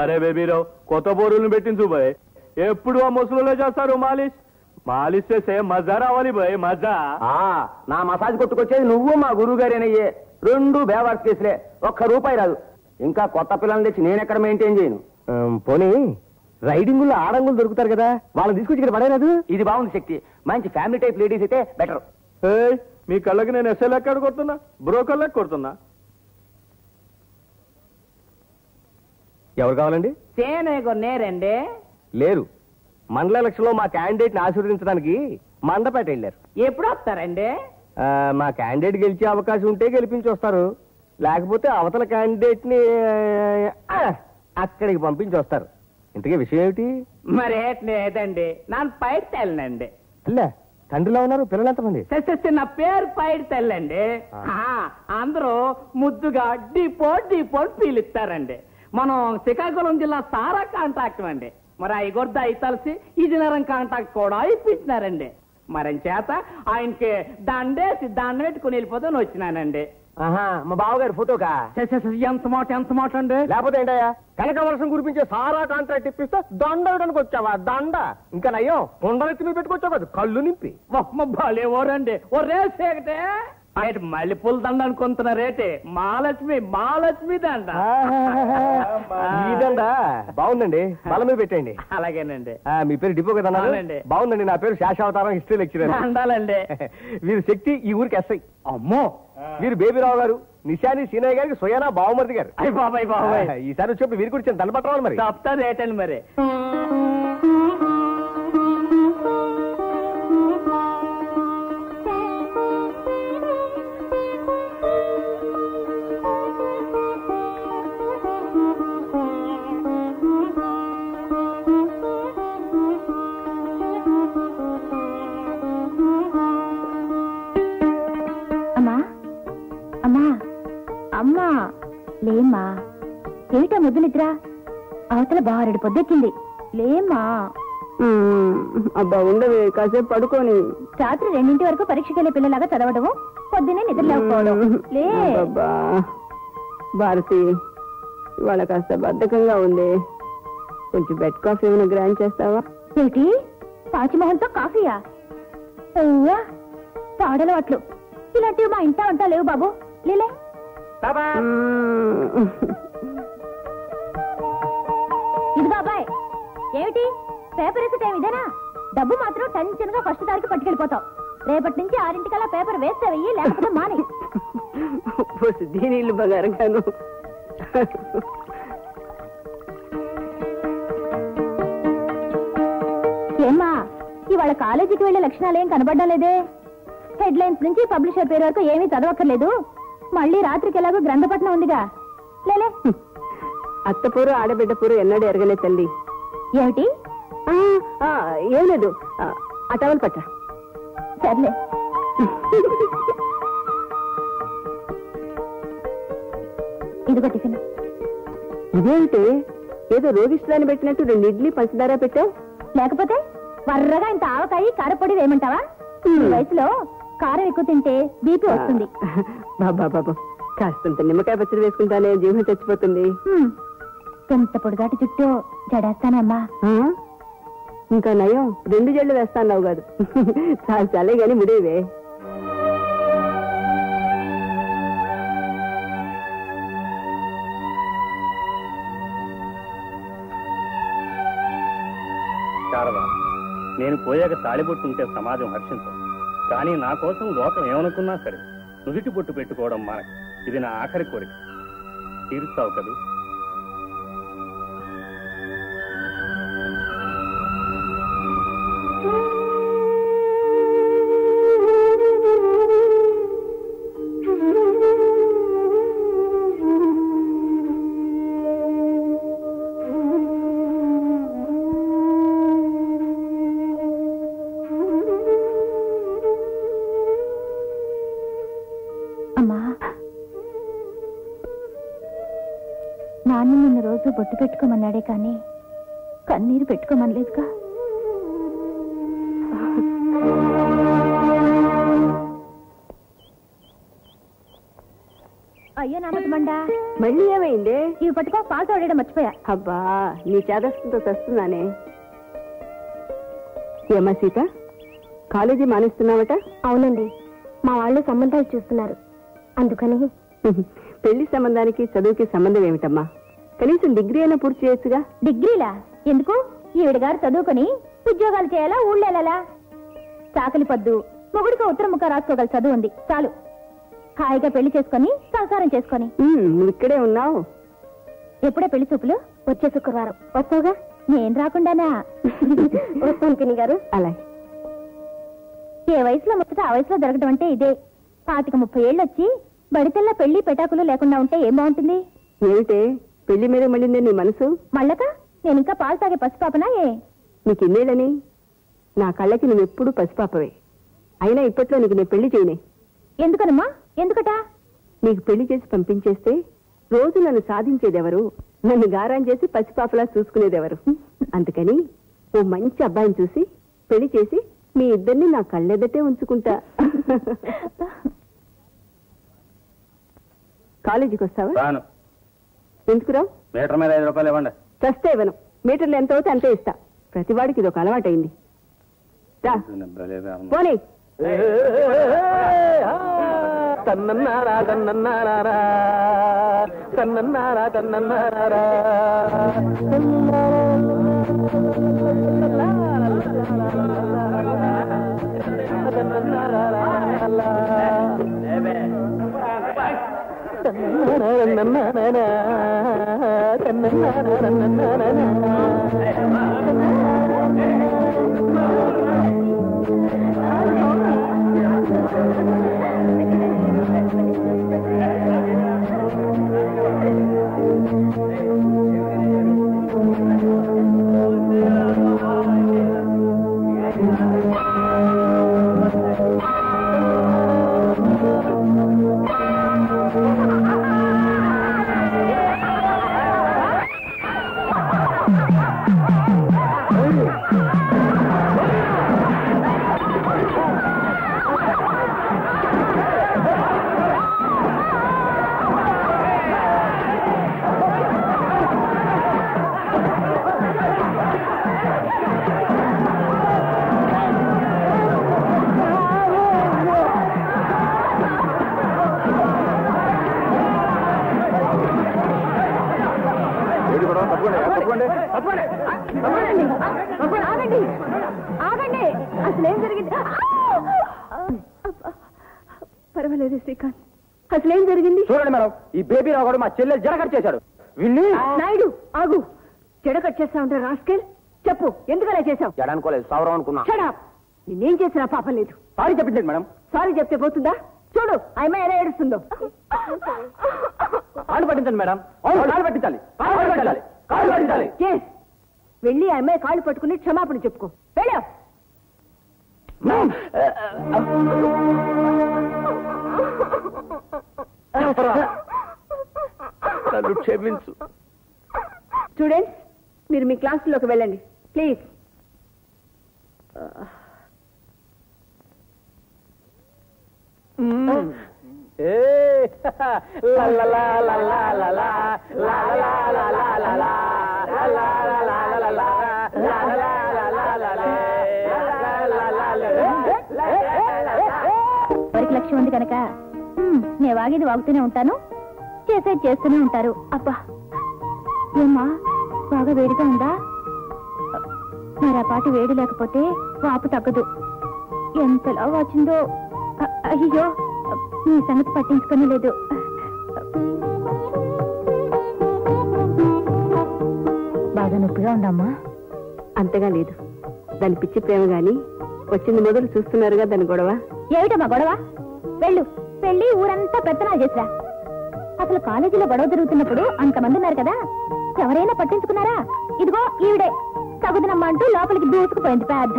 అరే బేబీరావు కొత్త బోరులను పెట్టించు బాయ్ ఎప్పుడు ఆ ముసలిలో చేస్తారు మాలిష్ మాలిష్ చేసే మజా రావాలి బాయ్ మజా నా మసాజ్ కొట్టుకొచ్చేది నువ్వు మా గురువు గారేనయ్యే 2 బేవార్స్ కేసులే ₹1 రాదు ఇంకా కొత్త పిల్లల్ని తెచ్చి నేను ఎక్కడ మెయింటైన్ చేయను పోనీ రైడింగ్ లో ఆడంగులు దొరుకుతారు కదా వాళ్ళని తీసుకొచ్చి ఇక్కడ పడేరాదు ఇది బాగుంది శక్తి మంచి ఫ్యామిలీ టైప్ లేడీస్ అయితే బెటర్ మీ కళ్ళకి నేను ఎస్ఐ లెక్క కొడుతున్నా బ్రోకర్ లెక్క కొడుతున్నా ఎవరు కావాలండి నేరండి లేరు మండల ఎలక్షన్ లో మా క్యాండిడేట్ ని ఆశీర్వదించడానికి మండపేట వెళ్ళారు ఎప్పుడు వస్తారండి మా క్యాండిడేట్ గెలిచే అవకాశం ఉంటే గెలిపించి వస్తారు లేకపోతే అవతల క్యాండిడేట్ ని అక్కడికి పంపించి వస్తారు ఇంతకీ విషయం ఏమిటి మరి ఏదండి ನಾನು పైడి తెల్లండి అల్లే తండ్రిలో ఉన్నారు పిల్లలు ఎంతమంది నా పేరు పైడి తెల్లండి అందరూ ముద్దుగా డిపో పిలుస్తారండి మనం శ్రీకాకుళం జిల్లా సారా కాంట్రాక్ట్ అండి మరి అవి గొద్ద అయి తలిసి ఇంజనీరింగ్ కాంట్రాక్ట్ కూడా ఇప్పించినారండి మరి చేత ఆయనకి దండేసి దండ పెట్టుకుని వెళ్ళిపోతాను వచ్చినానండి మా బావగారు ఫోటోకా ఎంత మాట అండి లేకపోతే ఏంటయ్యా కనక వర్షం కురిపించే సారా కాంట్రాక్ట్ ఇప్పిస్తే దండ ఇవ్వడానికి వచ్చావా దండ ఇంకా నయ్యో కొండలెత్తి మీద పెట్టుకొచ్చావు కదా కళ్ళు నింపి భలేవోరండి ఓ రేసేకటే మల్లెపూల దండ అనుకుంటున్న రేటే మహాలక్ష్మి దండ ఈ దండ బాగుందండి బల మీద పెట్టండి అలాగేనండి మీ పేరు డిపో కదా బాగుందండి నా పేరు శాశ్వతారం హిస్టరీ లెక్చరర్ అండాలండి వీరు శక్తి ఈ ఊరికి ఎస్ఐ అమ్మో వీరు బేబీరావు గారు నిశాని సీనయ్య గారికి సోయానా బావమరిది గారు అయ్యి బాబాయ్ ఈసారి వచ్చి వీరి గురించి దండపట్టాలి మరి చెప్తా రేటండి మరి లేమ్మా ఏమిటా ముద్దులిద్రా అవతల బారెడు పొద్దెక్కింది లేమ్మా అబ్బా ఉండవే కాసేపు పడుకొని రాత్రి 2 వరకు పరీక్షకి వెళ్ళే పిల్లలాగా చదవడము పొద్దునే నిద్రలేకపోవడం లే భారతి ఇవాళ కాస్త బద్ధకంగా ఉంది కొంచెం బెడ్ కాఫీ ఏమైనా గ్రాండ్ చేస్తావా ఏమిటి పాచిమోహన్తో కాఫీయా అయ్యా పాడలవాట్లు ఇలాంటివి మా ఇంటా అంటా లేవు బాబు లేలే ఇది బాబాయ్ ఏమిటి పేపర్ వేసే టైం ఇదేనా డబ్బు మాత్రం టెన్షన్ గా ఫస్ట్ తారీఖు పట్టుకెళ్ళిపోతావు రేపటి నుంచి 6 పేపర్ వేస్తే వెయ్యి లేకపోతే మాని దీని ఇల్లు బంగారం గాను ఏమ్మా ఇవాళ కాలేజీకి వెళ్లే లక్షణాలేం కనబడ్డా లేదే హెడ్లైన్స్ నుంచి పబ్లిషర్ పేరు వరకు ఏమీ చదవక్కర్లేదు మళ్ళీ రాత్రికి ఎలాగో గ్రంథపట్నం ఉందిగా లేలే అత్తపూరు ఆడబిడ్డపూరు ఎన్నడూ ఎరగలే తల్లి ఏమిటి ఏం లేదు అటవల్ పట్ట సర్లే ఇదిగో టిఫిన్ ఇదేమిటి ఏదో రోగిష్టాన్ని పెట్టినట్టు 2 ఇడ్లీ పంచదార పెట్టావు లేకపోతే వర్రగా ఇంత ఆవకాయి కారపొడి వేయమంటావా ఈ వయసులో కారం ఎక్కువ తింటే బీపీ వస్తుంది బాబా కాస్తంత నిమ్మకాయ పచ్చడి వేసుకుంటానే జీవం చచ్చిపోతుంది ఎంత పొడిగాటి చుట్టూ జడేస్తానమ్మా ఇంకా నయం 2 జళ్ళు వేస్తాన్నావు కాదు చాలే గాని ముడేవే శారదా నేను పోయాక తాళిబొట్టుంటే సమాజం హర్షించదు కానీ నా కోసం లోకం ఏమనుకున్నా సరే నుదుటి బొట్టు పెట్టుకోవడం మానక ఇది నా ఆఖరి కోరిక తీరుస్తావు కదూ నాన్న నిన్ను రోజు బొట్టు పెట్టుకోమన్నాడే కానీ కన్నీరు పెట్టుకోమనలేదుగా అయ్యో నామతమండా, మళ్ళీ ఏమైందే? ఇవి పట్టుకో, పాలు తోడేయడం మర్చిపోయా. అబ్బా, నీ చేదస్తంతో తెస్తున్నానే. ఏమా సీత, కాలేజీ మానేస్తున్నావట? అవునండి, మా వాళ్ళు సంబంధాలు చూస్తున్నారు, అందుకని. పెళ్లి సంబంధానికి చదువుకి సంబంధం ఏమిటమ్మా? కనీసం డిగ్రీ అయినా పూర్తి చేయొచ్చుగా. డిగ్రీలా ఎందుకు? ఈవిడ గారు చదువుకుని ఉద్యోగాలు చేయాలా, ఊళ్ళో వెళ్ళాలా? చాకలి పద్దు, మొగుడికి ఉత్తర ముఖ రాసుకోగల చదువు ఉంది, చాలు. హాయిగా పెళ్లి చేసుకొని సంసారం చేసుకొని. నువ్వు ఇక్కడే ఉన్నావు? ఎప్పుడే పెళ్లి చూపులు? వచ్చే శుక్రవారం. వస్తావుగా? నేను రాకుండానా? వస్తాను పిన్ని గారు. అలా ఏ వయసులో ముచ్చట ఆ వయసులో జరగడం అంటే ఇదే. 25-30 ఏళ్ళు వచ్చి బడితెల్ల పెళ్లి పెటాకులు లేకుండా ఉంటే ఏం బాగుంటుంది? ఏమిటే పెళ్లి మీద మళ్ళీ నీ మనసు? మళ్ళక నేను ఇంకా పాలు తాగే పసిపాపనా? నీకు ఇన్నేళ్ళని? నా కళ్ళకి నువ్వెప్పుడు పసిపాపవే. అయినా ఇప్పట్లో నీకు నేను పెళ్లి చేయనే. ఎందుకనమ్మా? ఎందుకట? నీకు పెళ్లి చేసి పంపించేస్తే రోజు నన్ను సాధించేదెవరు? నన్ను గారాం చేసి పసిపాపలా చూసుకునేదెవరు? అందుకని ఓ మంచి అబ్బాయిని చూసి పెళ్లి చేసి మీ ఇద్దరిని నా కళ్ళెదటే ఉంచుకుంటా. కాలేజీకి వస్తావా? రాను. ఎందుకురావు? మీటర్ మీద 5 రూపాయలు ఇవ్వండి. చస్తే ఇవ్వను. మీటర్లు ఎంత అవుతే అంతే ఇస్తా. ప్రతివాడికి ఇది ఒక అలవాటైంది. రా పోనీ. తన్నన్నారా తన్నన్నారా తన్నన్నారా తన్నన్నారా ఆగండి. అసలేం జరిగింది? పర్వాలేదు శ్రీకాంత్, అసలేం జరిగింది? చూడండి మేడం, ఈ బేబీ రావు కూడా మా చెల్లెలు జడకట్ చేశాడు. విన్ని నాయుడు ఆగు. జడకట్ చేస్తా ఉంటా రాస్కెల్. చెప్పు, ఎందుకలా చేశావు? జడనుకోలేదు, సౌరం అనుకున్నా. నేనేం చేసినా పాపం లేదు. Sorry చెప్పించండి madam. సారీ చెప్తే పోతుందా? చూడు అమ్మ ఎలా ఏడుస్తుందో. కాళ్ళు పట్టించండి మేడం. అవును, కాళ్ళు పట్టించాలి, కాళ్ళు పట్టించాలి, కాళ్ళు పట్టించాలి. వెళ్ళి ఆ అమ్మాయి కాళ్ళు పట్టుకుని క్షమాపణ చెప్పుకో. వెళ్ళా. నన్ను క్షమించు. స్టూడెంట్స్, మీరు మీ క్లాసులోకి వెళ్ళండి ప్లీజ్. వారికి లక్ష్యం ఉంది కనుక నేను వాగేది వాగుతూనే ఉంటాను, చేసేది చేస్తూనే ఉంటారు. అబ్బా ఏమ్మా, బాగా వేడిగా ఉందా? మరి ఆ పాటి వేడి లేకపోతే వాపు తగ్గదు. ఎంతలా వచ్చిందో. అయ్యో, నీ సంగతి పట్టించుకుని లేదు. బాగా నొప్పిగా ఉందమ్మా? అంతగా లేదు. దాని పిచ్చి ప్రేమ గాని వచ్చింది మొదలు చూస్తున్నారుగా దాని గొడవ. ఏమిటమ్మా గొడవ? వెళ్ళు, వెళ్ళి ఊరంతా పెత్తనాలు చేసిరా. అసలు కాలేజీలో గొడవ జరుగుతున్నప్పుడు అంతమంది ఉన్నారు కదా, ఎవరైనా పట్టించుకున్నారా? ఇదిగో ఈవిడే తగుదనమ్మా అంటూ లోపలికి దూసుకుపోయింది పెద్ద.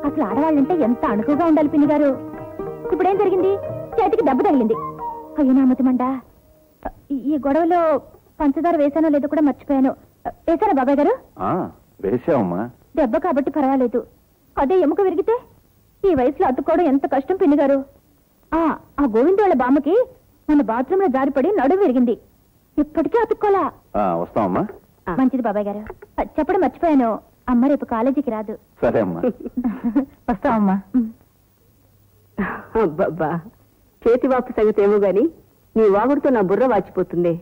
అసలు ఆడవాళ్ళంటే ఎంత అణుకుగా ఉండాలి పిన్ని గారు. ఇప్పుడేం జరిగింది? చేతికి దెబ్బ తగిలింది. అయ్యో నా మతిమండా, ఈ గొడవలో పంచదార వేసానో లేదో కూడా మర్చిపోయాను. వేసారా బాబాయ్ గారు? వేసావమ్మా. దెబ్బ కాబట్టి పర్వాలేదు, అదే ఎముక విరిగితే ఈ వయసులో అతుక్కోవడం ఎంత కష్టం పిన్ని గారు. ఆ గోవిందోళ్ళ బామ్మకి మన బాత్రూమ్ లో జారిపడి నడుము విరిగింది. ఇప్పటికీ అతుక్కోలా. వస్తామమ్మా. మంచిది బాబాయ్ గారు. చెప్పడం మర్చిపోయాను, అమ్మ రేపు కాలేజీకి రాదు. సరే అమ్మా. వస్తామమ్మా. అబ్బబ్బా, చేతి వాపు సంగతి ఏమో గాని నీ వాగుడుతో నా బుర్ర వాచిపోతుంది.